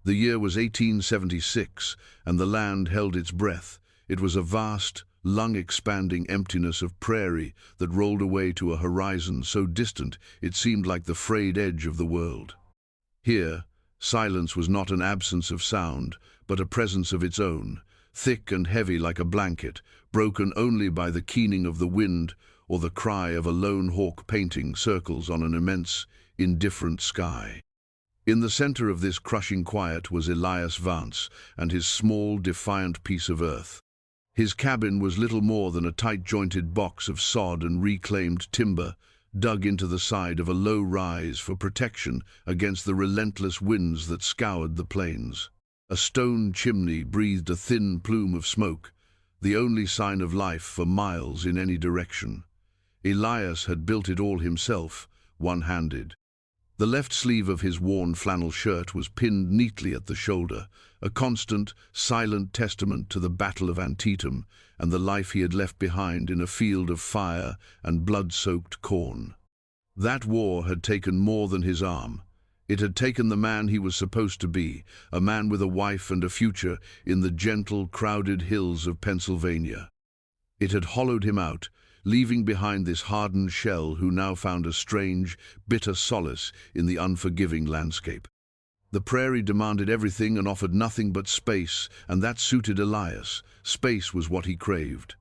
The year was 1876, and the land held its breath. It was a vast, lung-expanding emptiness of prairie that rolled away to a horizon so distant it seemed like the frayed edge of the world. Here, silence was not an absence of sound, but a presence of its own, thick and heavy like a blanket, broken only by the keening of the wind or the cry of a lone hawk painting circles on an immense, indifferent sky. In the center of this crushing quiet was Elias Vance and his small, defiant piece of earth. His cabin was little more than a tight-jointed box of sod and reclaimed timber, dug into the side of a low rise for protection against the relentless winds that scoured the plains. A stone chimney breathed a thin plume of smoke, the only sign of life for miles in any direction. Elias had built it all himself, one-handed. The left sleeve of his worn flannel shirt was pinned neatly at the shoulder, a constant, silent testament to the Battle of Antietam and the life he had left behind in a field of fire and blood-soaked corn. That war had taken more than his arm. It had taken the man he was supposed to be, a man with a wife and a future in the gentle, crowded hills of Pennsylvania. It had hollowed him out, leaving behind this hardened shell who now found a strange, bitter solace in the unforgiving landscape. The prairie demanded everything and offered nothing but space, and that suited Elias. Space was what he craved.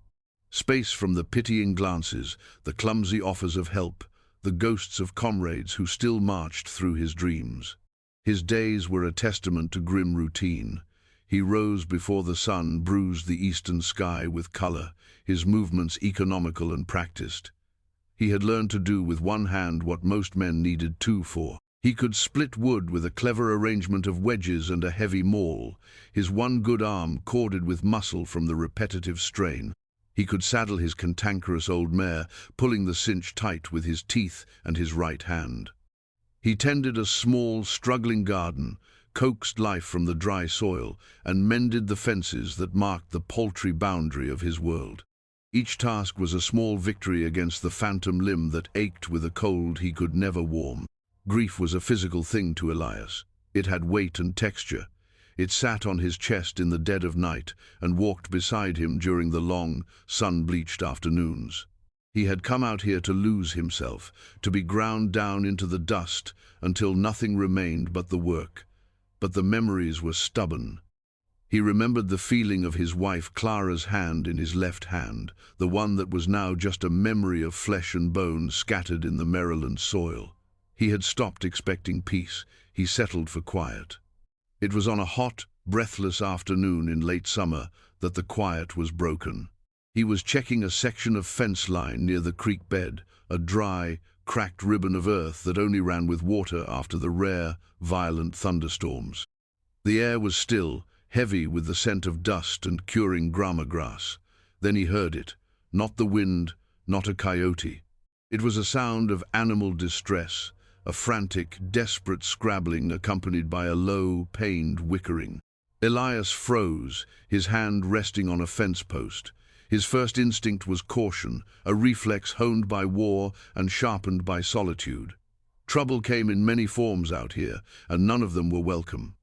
Space from the pitying glances, the clumsy offers of help, the ghosts of comrades who still marched through his dreams. His days were a testament to grim routine. He rose before the sun bruised the eastern sky with color, his movements economical and practiced. He had learned to do with one hand what most men needed two for. He could split wood with a clever arrangement of wedges and a heavy maul, his one good arm corded with muscle from the repetitive strain. He could saddle his cantankerous old mare, pulling the cinch tight with his teeth and his right hand. He tended a small, struggling garden, coaxed life from the dry soil, and mended the fences that marked the paltry boundary of his world. Each task was a small victory against the phantom limb that ached with a cold he could never warm. Grief was a physical thing to Elias. It had weight and texture. It sat on his chest in the dead of night and walked beside him during the long, sun-bleached afternoons. He had come out here to lose himself, to be ground down into the dust until nothing remained but the work. But the memories were stubborn. He remembered the feeling of his wife Clara's hand in his left hand, the one that was now just a memory of flesh and bone scattered in the Maryland soil. He had stopped expecting peace. He settled for quiet. It was on a hot, breathless afternoon in late summer that the quiet was broken. He was checking a section of fence line near the creek bed, a dry, cracked ribbon of earth that only ran with water after the rare, violent thunderstorms. The air was still, heavy with the scent of dust and curing grama grass. Then he heard it, not the wind, not a coyote. It was a sound of animal distress, a frantic, desperate scrabbling accompanied by a low, pained whickering. Elias froze, his hand resting on a fence post. His first instinct was caution, a reflex honed by war and sharpened by solitude. Trouble came in many forms out here, and none of them were welcome.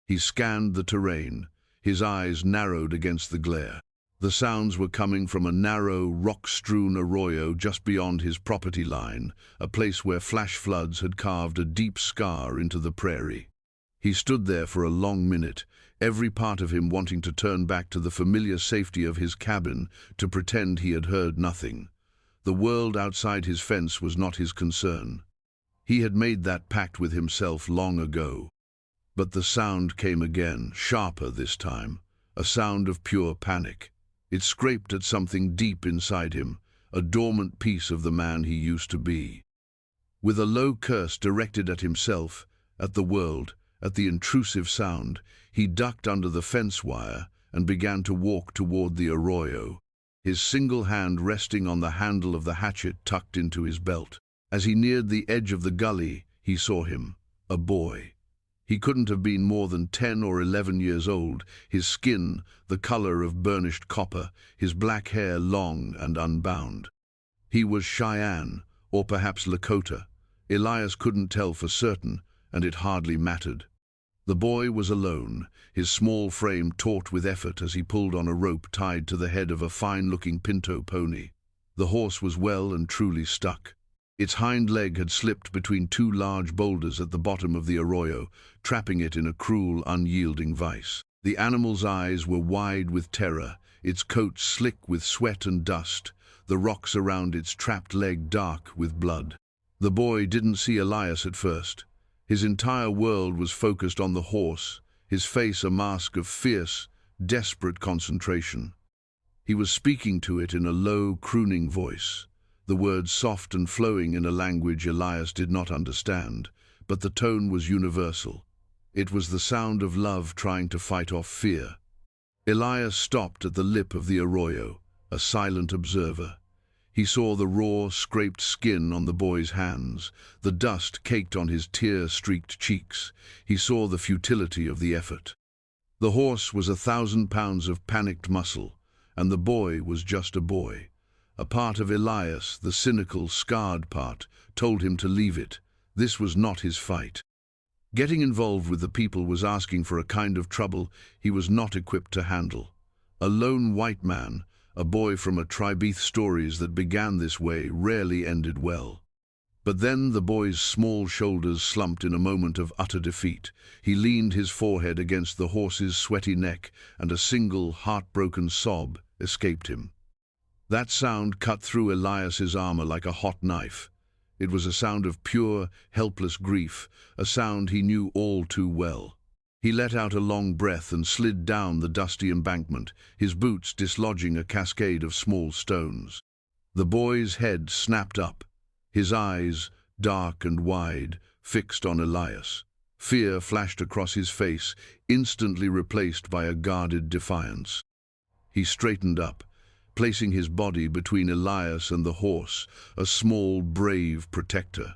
He scanned the terrain, his eyes narrowed against the glare. The sounds were coming from a narrow, rock-strewn arroyo just beyond his property line, a place where flash floods had carved a deep scar into the prairie. He stood there for a long minute, every part of him wanting to turn back to the familiar safety of his cabin, to pretend he had heard nothing. The world outside his fence was not his concern. He had made that pact with himself long ago. But the sound came again, sharper this time, a sound of pure panic. It scraped at something deep inside him, a dormant piece of the man he used to be. With a low curse directed at himself, at the world, at the intrusive sound, he ducked under the fence wire and began to walk toward the arroyo, his single hand resting on the handle of the hatchet tucked into his belt. As he neared the edge of the gully, he saw him, a boy. He couldn't have been more than 10 or 11 years old, his skin the color of burnished copper, his black hair long and unbound. He was Cheyenne, or perhaps Lakota. Elias couldn't tell for certain, and it hardly mattered. The boy was alone, his small frame taut with effort as he pulled on a rope tied to the head of a fine-looking pinto pony. The horse was well and truly stuck. Its hind leg had slipped between two large boulders at the bottom of the arroyo, trapping it in a cruel, unyielding vice. The animal's eyes were wide with terror, its coat slick with sweat and dust, the rocks around its trapped leg dark with blood. The boy didn't see Elias at first. His entire world was focused on the horse, his face a mask of fierce, desperate concentration. He was speaking to it in a low, crooning voice, the words soft and flowing in a language Elias did not understand, but the tone was universal. It was the sound of love trying to fight off fear. Elias stopped at the lip of the arroyo, a silent observer. He saw the raw, scraped skin on the boy's hands, the dust caked on his tear-streaked cheeks. He saw the futility of the effort. The horse was 1,000 pounds of panicked muscle, and the boy was just a boy. A part of Elias, the cynical, scarred part, told him to leave it. This was not his fight. Getting involved with the people was asking for a kind of trouble he was not equipped to handle. A lone white man, a boy from a tribe, stories that began this way rarely ended well. But then the boy's small shoulders slumped in a moment of utter defeat. He leaned his forehead against the horse's sweaty neck, and a single, heartbroken sob escaped him. That sound cut through Elias's armor like a hot knife. It was a sound of pure, helpless grief, a sound he knew all too well. He let out a long breath and slid down the dusty embankment, his boots dislodging a cascade of small stones. The boy's head snapped up, his eyes, dark and wide, fixed on Elias. Fear flashed across his face, instantly replaced by a guarded defiance. He straightened up, placing his body between Elias and the horse, a small, brave protector.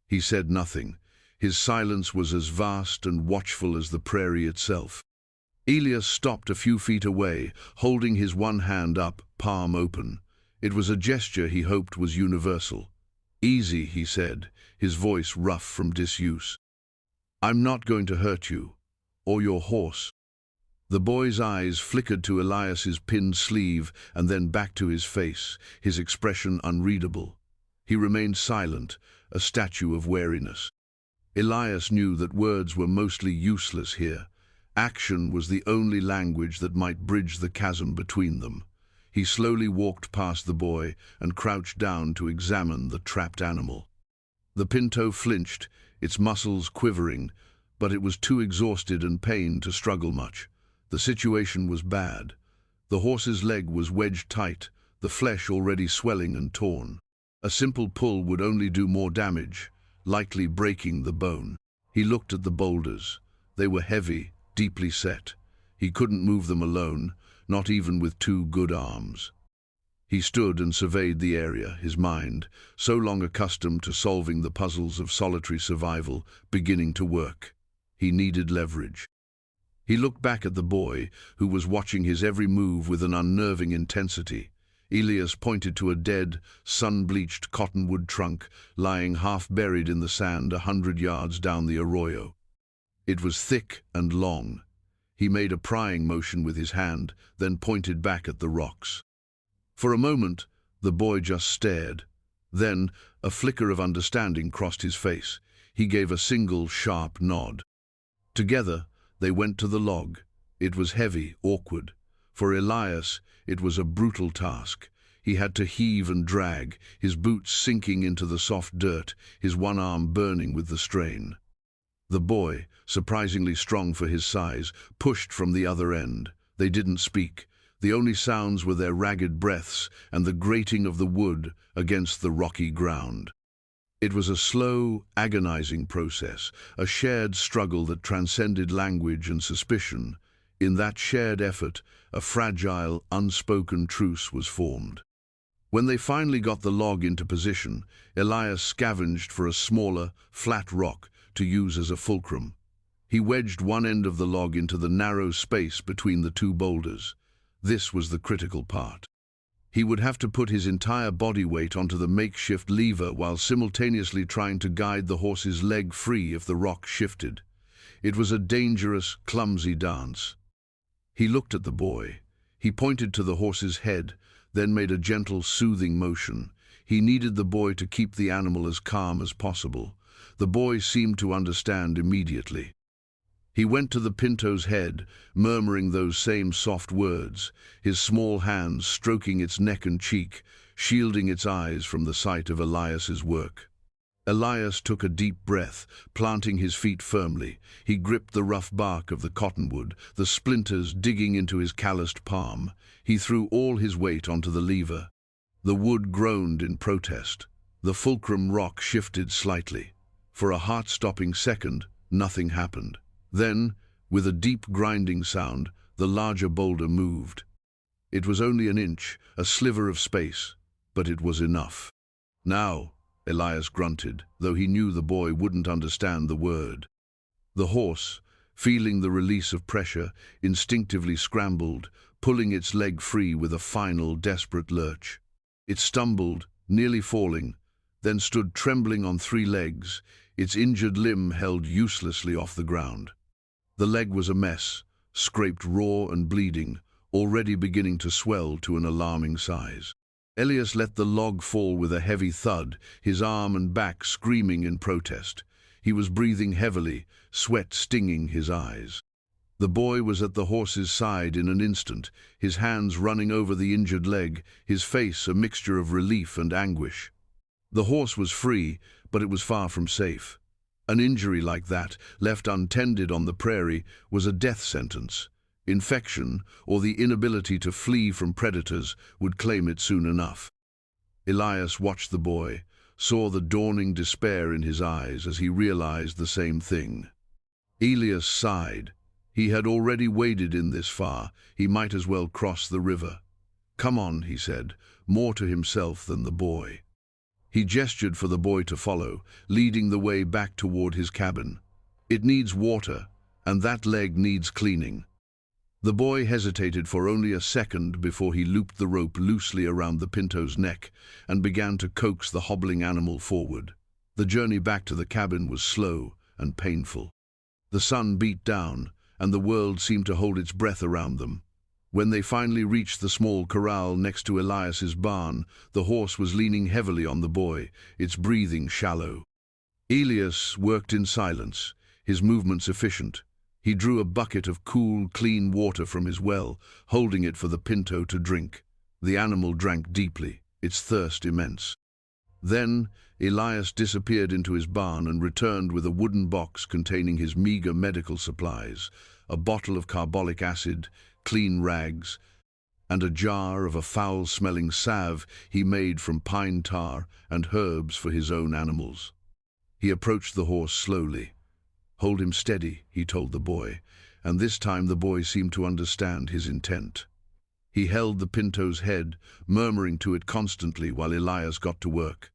He said nothing. His silence was as vast and watchful as the prairie itself. Elias stopped a few feet away, holding his one hand up, palm open. It was a gesture he hoped was universal. "Easy," he said, his voice rough from disuse. "I'm not going to hurt you, or your horse." The boy's eyes flickered to Elias's pinned sleeve and then back to his face, his expression unreadable. He remained silent, a statue of wariness. Elias knew that words were mostly useless here. Action was the only language that might bridge the chasm between them. He slowly walked past the boy and crouched down to examine the trapped animal. The pinto flinched, its muscles quivering, but it was too exhausted and pained to struggle much. The situation was bad. The horse's leg was wedged tight, the flesh already swelling and torn. A simple pull would only do more damage, likely breaking the bone. He looked at the boulders. They were heavy, deeply set. He couldn't move them alone, not even with two good arms. He stood and surveyed the area, his mind, so long accustomed to solving the puzzles of solitary survival, beginning to work. He needed leverage. He looked back at the boy, who was watching his every move with an unnerving intensity. Elias pointed to a dead, sun-bleached cottonwood trunk lying half-buried in the sand 100 yards down the arroyo. It was thick and long. He made a prying motion with his hand, then pointed back at the rocks. For a moment, the boy just stared. Then, a flicker of understanding crossed his face. He gave a single, sharp nod. Together, they went to the log. It was heavy, awkward. For Elias, it was a brutal task. He had to heave and drag, his boots sinking into the soft dirt, his one arm burning with the strain. The boy, surprisingly strong for his size, pushed from the other end. They didn't speak. The only sounds were their ragged breaths and the grating of the wood against the rocky ground. It was a slow, agonizing process, a shared struggle that transcended language and suspicion. In that shared effort, a fragile, unspoken truce was formed. When they finally got the log into position, Elias scavenged for a smaller, flat rock to use as a fulcrum. He wedged one end of the log into the narrow space between the two boulders. This was the critical part. He would have to put his entire body weight onto the makeshift lever while simultaneously trying to guide the horse's leg free if the rock shifted. It was a dangerous, clumsy dance. He looked at the boy. He pointed to the horse's head, then made a gentle, soothing motion. He needed the boy to keep the animal as calm as possible. The boy seemed to understand immediately. He went to the pinto's head, murmuring those same soft words, his small hands stroking its neck and cheek, shielding its eyes from the sight of Elias's work. Elias took a deep breath, planting his feet firmly. He gripped the rough bark of the cottonwood, the splinters digging into his calloused palm. He threw all his weight onto the lever. The wood groaned in protest. The fulcrum rock shifted slightly. For a heart-stopping second, nothing happened. Then, with a deep grinding sound, the larger boulder moved. It was only an inch, a sliver of space, but it was enough. "Now," Elias grunted, though he knew the boy wouldn't understand the word. The horse, feeling the release of pressure, instinctively scrambled, pulling its leg free with a final, desperate lurch. It stumbled, nearly falling, then stood trembling on 3 legs, its injured limb held uselessly off the ground. The leg was a mess, scraped raw and bleeding, already beginning to swell to an alarming size. Elias let the log fall with a heavy thud, his arm and back screaming in protest. He was breathing heavily, sweat stinging his eyes. The boy was at the horse's side in an instant, his hands running over the injured leg, his face a mixture of relief and anguish. The horse was free, but it was far from safe. An injury like that, left untended on the prairie, was a death sentence. Infection, or the inability to flee from predators, would claim it soon enough. Elias watched the boy, saw the dawning despair in his eyes as he realized the same thing. Elias sighed. He had already waded in this far, he might as well cross the river. "Come on," he said, more to himself than the boy. He gestured for the boy to follow, leading the way back toward his cabin. "It needs water, and that leg needs cleaning." The boy hesitated for only a second before he looped the rope loosely around the pinto's neck and began to coax the hobbling animal forward. The journey back to the cabin was slow and painful. The sun beat down, and the world seemed to hold its breath around them. When they finally reached the small corral next to Elias's barn, the horse was leaning heavily on the boy, its breathing shallow. Elias worked in silence, his movements efficient. He drew a bucket of cool, clean water from his well, holding it for the pinto to drink. The animal drank deeply, its thirst immense. Then Elias disappeared into his barn and returned with a wooden box containing his meager medical supplies, a bottle of carbolic acid, clean rags, and a jar of a foul-smelling salve he made from pine tar and herbs for his own animals. He approached the horse slowly. "Hold him steady," he told the boy, and this time the boy seemed to understand his intent. He held the pinto's head, murmuring to it constantly while Elias got to work.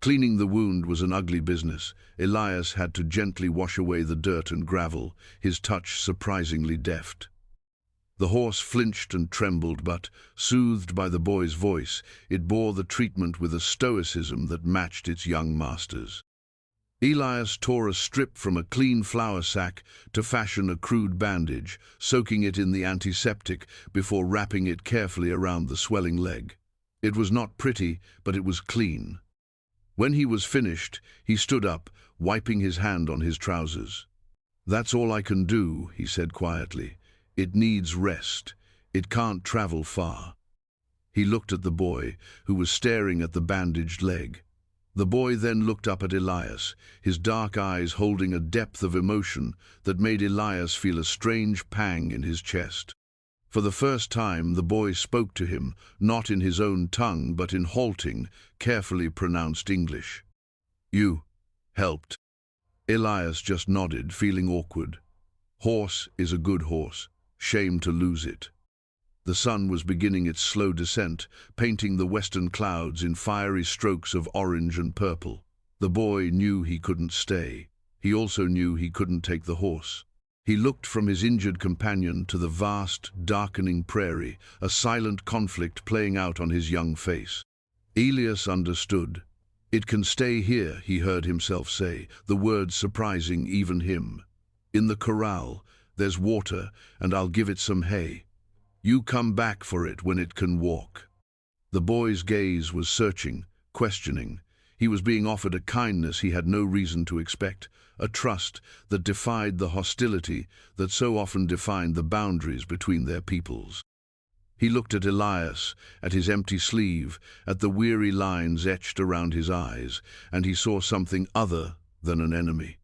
Cleaning the wound was an ugly business. Elias had to gently wash away the dirt and gravel, his touch surprisingly deft. The horse flinched and trembled, but, soothed by the boy's voice, it bore the treatment with a stoicism that matched its young master's. Elias tore a strip from a clean flour sack to fashion a crude bandage, soaking it in the antiseptic before wrapping it carefully around the swelling leg. It was not pretty, but it was clean. When he was finished, he stood up, wiping his hand on his trousers. "That's all I can do," he said quietly. "It needs rest. It can't travel far." He looked at the boy, who was staring at the bandaged leg. The boy then looked up at Elias, his dark eyes holding a depth of emotion that made Elias feel a strange pang in his chest. For the first time, the boy spoke to him, not in his own tongue, but in halting, carefully pronounced English. "You helped." Elias just nodded, feeling awkward. "Horse is a good horse. Shame to lose it." The sun was beginning its slow descent, painting the western clouds in fiery strokes of orange and purple. The boy knew he couldn't stay. He also knew he couldn't take the horse. He looked from his injured companion to the vast, darkening prairie, a silent conflict playing out on his young face. Elias understood. "It can stay here," he heard himself say, the words surprising even him. In the corral, there's water, and I'll give it some hay. You come back for it when it can walk." The boy's gaze was searching, questioning. He was being offered a kindness he had no reason to expect, a trust that defied the hostility that so often defined the boundaries between their peoples. He looked at Elias, at his empty sleeve, at the weary lines etched around his eyes, and he saw something other than an enemy.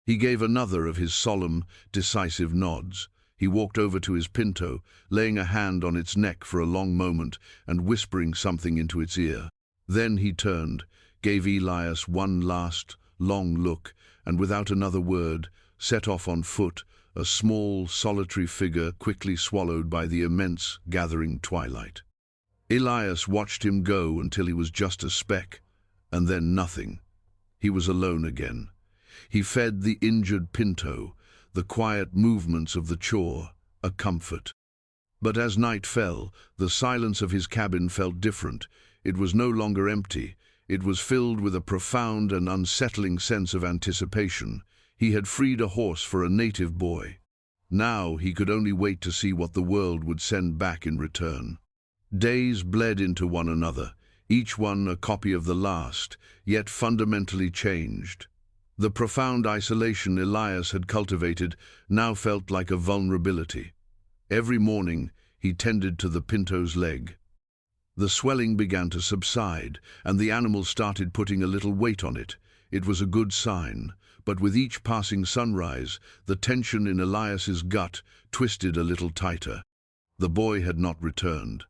He gave another of his solemn, decisive nods. He walked over to his pinto, laying a hand on its neck for a long moment and whispering something into its ear. Then he turned, gave Elias one last, long look, and without another word, set off on foot, a small, solitary figure quickly swallowed by the immense, gathering twilight. Elias watched him go until he was just a speck, and then nothing. He was alone again. He fed the injured pinto, the quiet movements of the chore, a comfort. But as night fell, the silence of his cabin felt different. It was no longer empty. It was filled with a profound and unsettling sense of anticipation. He had freed a horse for a native boy. Now he could only wait to see what the world would send back in return. Days bled into one another, each one a copy of the last, yet fundamentally changed. The profound isolation Elias had cultivated now felt like a vulnerability. Every morning he tended to the pinto's leg. The swelling began to subside, and the animal started putting a little weight on it. It was a good sign, but with each passing sunrise, the tension in Elias's gut twisted a little tighter. The boy had not returned.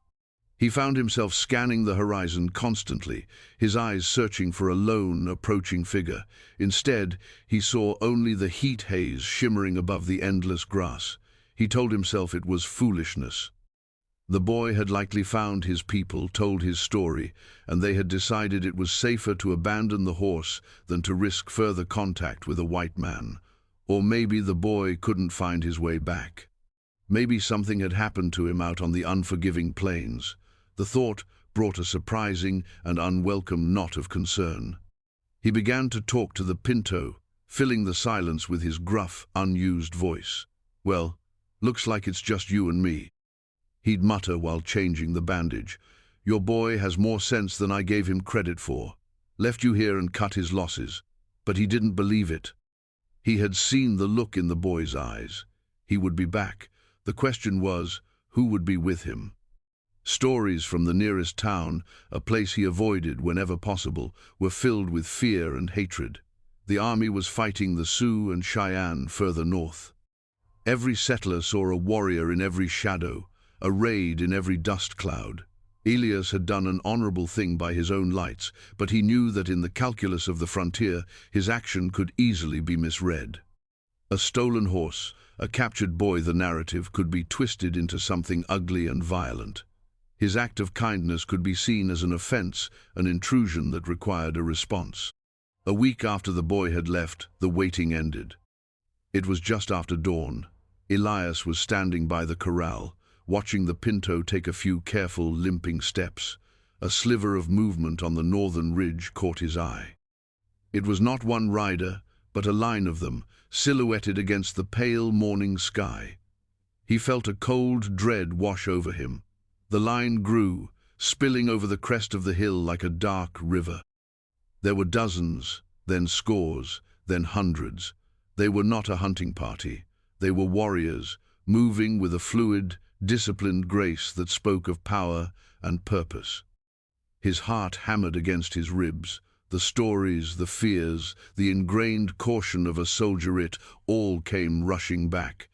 He found himself scanning the horizon constantly, his eyes searching for a lone, approaching figure. Instead, he saw only the heat haze shimmering above the endless grass. He told himself it was foolishness. The boy had likely found his people, told his story, and they had decided it was safer to abandon the horse than to risk further contact with a white man. Or maybe the boy couldn't find his way back. Maybe something had happened to him out on the unforgiving plains. The thought brought a surprising and unwelcome knot of concern. He began to talk to the pinto, filling the silence with his gruff, unused voice. "Well, looks like it's just you and me," he'd mutter while changing the bandage. "Your boy has more sense than I gave him credit for. Left you here and cut his losses." But he didn't believe it. He had seen the look in the boy's eyes. He would be back. The question was, who would be with him? Stories from the nearest town, a place he avoided whenever possible, were filled with fear and hatred. The army was fighting the Sioux and Cheyenne further north. Every settler saw a warrior in every shadow, a raid in every dust cloud. Elias had done an honorable thing by his own lights, but he knew that in the calculus of the frontier, his action could easily be misread. A stolen horse, a captured boy, the narrative could be twisted into something ugly and violent. His act of kindness could be seen as an offense, an intrusion that required a response. A week after the boy had left, the waiting ended. It was just after dawn. Elias was standing by the corral, watching the pinto take a few careful, limping steps. A sliver of movement on the northern ridge caught his eye. It was not one rider, but a line of them, silhouetted against the pale morning sky. He felt a cold dread wash over him. The line grew, spilling over the crest of the hill like a dark river. There were dozens, then scores, then hundreds. They were not a hunting party. They were warriors, moving with a fluid, disciplined grace that spoke of power and purpose. His heart hammered against his ribs. The stories, the fears, the ingrained caution of a soldier, all came rushing back.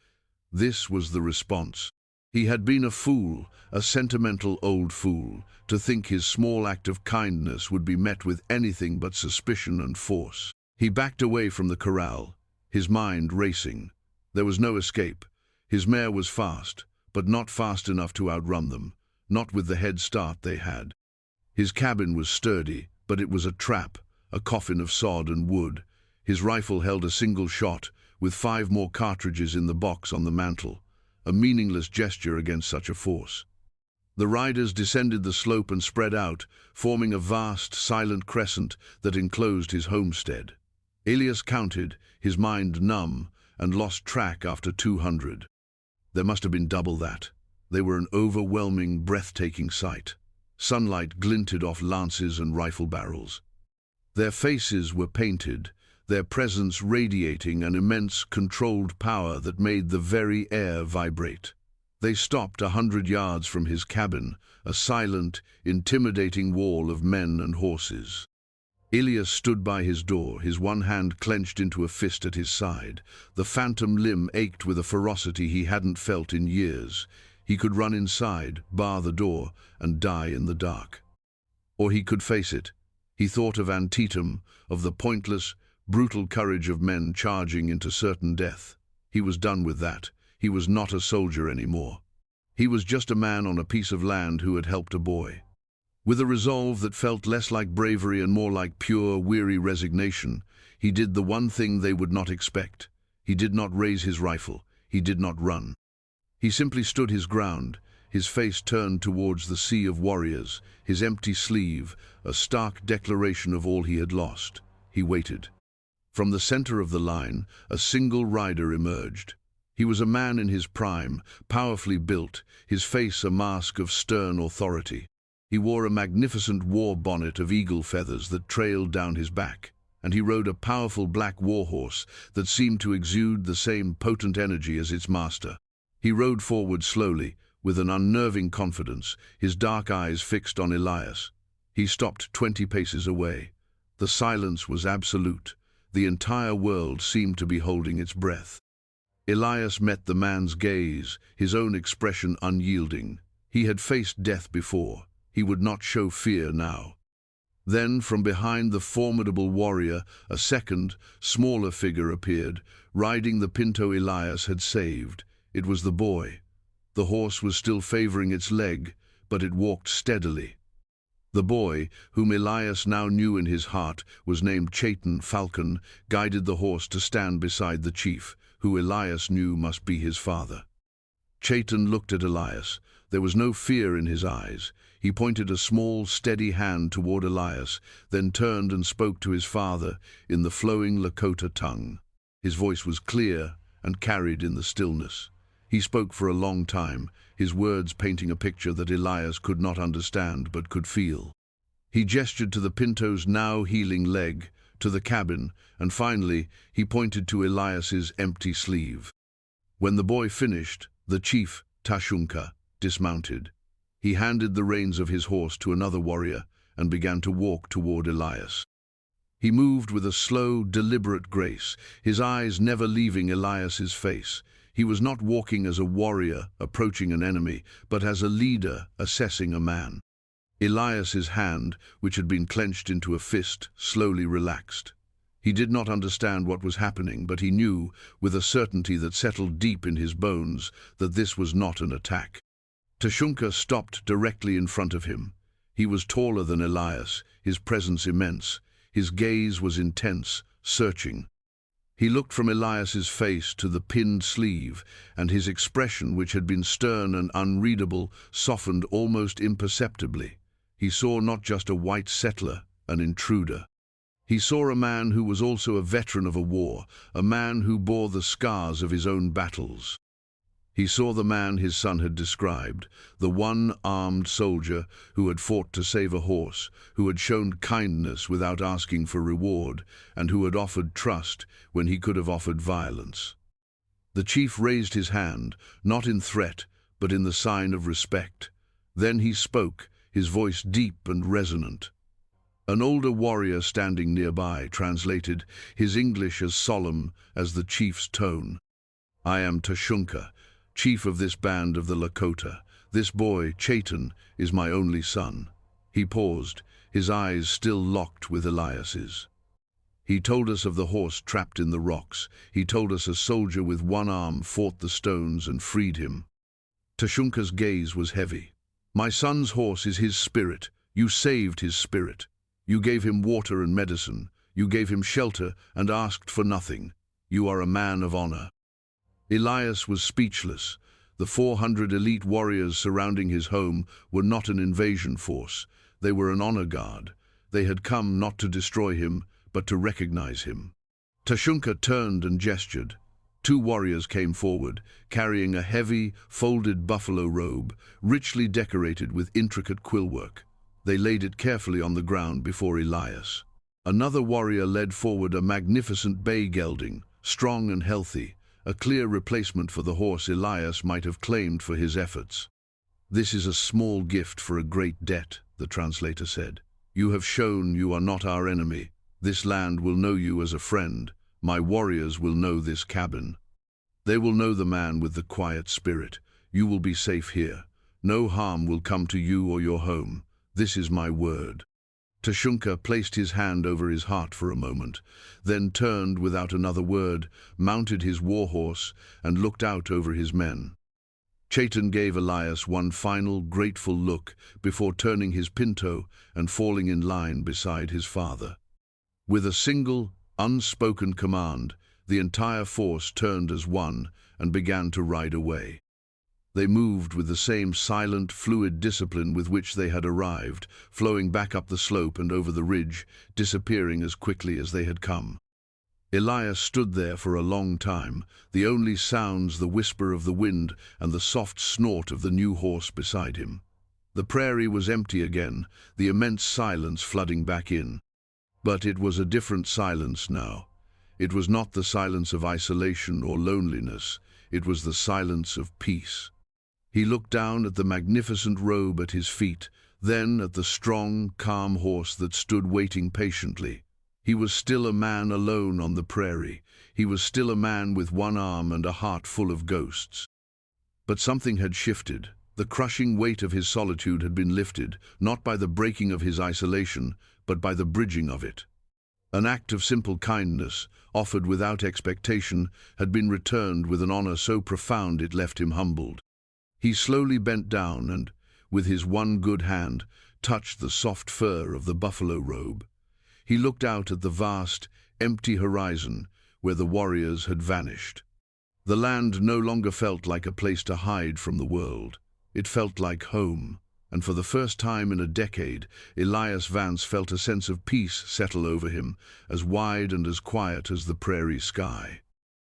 This was the response. He had been a fool, a sentimental old fool, to think his small act of kindness would be met with anything but suspicion and force. He backed away from the corral, his mind racing. There was no escape. His mare was fast, but not fast enough to outrun them, not with the head start they had. His cabin was sturdy, but it was a trap, a coffin of sod and wood. His rifle held a single shot, with 5 more cartridges in the box on the mantel, a meaningless gesture against such a force. The riders descended the slope and spread out, forming a vast, silent crescent that enclosed his homestead. Elias counted, his mind numb, and lost track after 200. There must have been double that. They were an overwhelming, breathtaking sight. Sunlight glinted off lances and rifle barrels. Their faces were painted, their presence radiating an immense controlled power that made the very air vibrate. They stopped 100 yards from his cabin, a silent, intimidating wall of men and horses. Elias stood by his door, his one hand clenched into a fist at his side. The phantom limb ached with a ferocity he hadn't felt in years. He could run inside, bar the door, and die in the dark. Or he could face it. He thought of Antietam, of the pointless, brutal courage of men charging into certain death. He was done with that. He was not a soldier anymore. He was just a man on a piece of land who had helped a boy. With a resolve that felt less like bravery and more like pure, weary resignation, he did the one thing they would not expect. He did not raise his rifle. He did not run. He simply stood his ground, his face turned towards the sea of warriors, his empty sleeve, a stark declaration of all he had lost. He waited. From the center of the line, a single rider emerged. He was a man in his prime, powerfully built, his face a mask of stern authority. He wore a magnificent war bonnet of eagle feathers that trailed down his back, and he rode a powerful black warhorse that seemed to exude the same potent energy as its master. He rode forward slowly, with an unnerving confidence, his dark eyes fixed on Elias. He stopped 20 paces away. The silence was absolute. The entire world seemed to be holding its breath. Elias met the man's gaze, his own expression unyielding. He had faced death before. He would not show fear now. Then, from behind the formidable warrior, a second, smaller figure appeared, riding the pinto Elias had saved. It was the boy. The horse was still favoring its leg, but it walked steadily. The boy, whom Elias now knew in his heart, was named Chayton Falcon, guided the horse to stand beside the chief, who Elias knew must be his father. Chayton looked at Elias. There was no fear in his eyes. He pointed a small, steady hand toward Elias, then turned and spoke to his father in the flowing Lakota tongue. His voice was clear and carried in the stillness. He spoke for a long time, his words painting a picture that Elias could not understand but could feel. He gestured to the pinto's now healing leg, to the cabin, and finally he pointed to Elias's empty sleeve. When the boy finished, the chief, Tashunka, dismounted. He handed the reins of his horse to another warrior and began to walk toward Elias. He moved with a slow, deliberate grace, his eyes never leaving Elias's face. He was not walking as a warrior approaching an enemy, but as a leader assessing a man. Elias's hand, which had been clenched into a fist, slowly relaxed. He did not understand what was happening, but he knew, with a certainty that settled deep in his bones, that this was not an attack. Tashunka stopped directly in front of him. He was taller than Elias, his presence immense. His gaze was intense, searching. He looked from Elias's face to the pinned sleeve, and his expression, which had been stern and unreadable, softened almost imperceptibly. He saw not just a white settler, an intruder. He saw a man who was also a veteran of a war, a man who bore the scars of his own battles. He saw the man his son had described, the one armed soldier who had fought to save a horse, who had shown kindness without asking for reward, and who had offered trust when he could have offered violence. The chief raised his hand, not in threat, but in the sign of respect. Then he spoke, his voice deep and resonant. An older warrior standing nearby translated, his English as solemn as the chief's tone. "I am Tashunka, chief of this band of the Lakota. This boy, Chayton, is my only son." He paused, his eyes still locked with Elias's. "He told us of the horse trapped in the rocks. He told us a soldier with one arm fought the stones and freed him." Tashunka's gaze was heavy. "My son's horse is his spirit. You saved his spirit. You gave him water and medicine. You gave him shelter and asked for nothing. You are a man of honor." Elias was speechless. The 400 elite warriors surrounding his home were not an invasion force. They were an honor guard. They had come not to destroy him, but to recognize him. Tashunka turned and gestured. Two warriors came forward, carrying a heavy, folded buffalo robe, richly decorated with intricate quillwork. They laid it carefully on the ground before Elias. Another warrior led forward a magnificent bay gelding, strong and healthy, a clear replacement for the horse Elias might have claimed for his efforts. "This is a small gift for a great debt," the translator said. "You have shown you are not our enemy. This land will know you as a friend. My warriors will know this cabin. They will know the man with the quiet spirit. You will be safe here. No harm will come to you or your home. This is my word." Tashunka placed his hand over his heart for a moment, then turned without another word, mounted his warhorse, and looked out over his men. Chayton gave Elias one final, grateful look before turning his pinto and falling in line beside his father. With a single, unspoken command, the entire force turned as one and began to ride away. They moved with the same silent, fluid discipline with which they had arrived, flowing back up the slope and over the ridge, disappearing as quickly as they had come. Elias stood there for a long time, the only sounds the whisper of the wind and the soft snort of the new horse beside him. The prairie was empty again, the immense silence flooding back in. But it was a different silence now. It was not the silence of isolation or loneliness, it was the silence of peace. He looked down at the magnificent robe at his feet, then at the strong, calm horse that stood waiting patiently. He was still a man alone on the prairie. He was still a man with one arm and a heart full of ghosts. But something had shifted. The crushing weight of his solitude had been lifted, not by the breaking of his isolation, but by the bridging of it. An act of simple kindness, offered without expectation, had been returned with an honor so profound it left him humbled. He slowly bent down and, with his one good hand, touched the soft fur of the buffalo robe. He looked out at the vast, empty horizon where the warriors had vanished. The land no longer felt like a place to hide from the world. It felt like home, and for the first time in a decade, Elias Vance felt a sense of peace settle over him, as wide and as quiet as the prairie sky.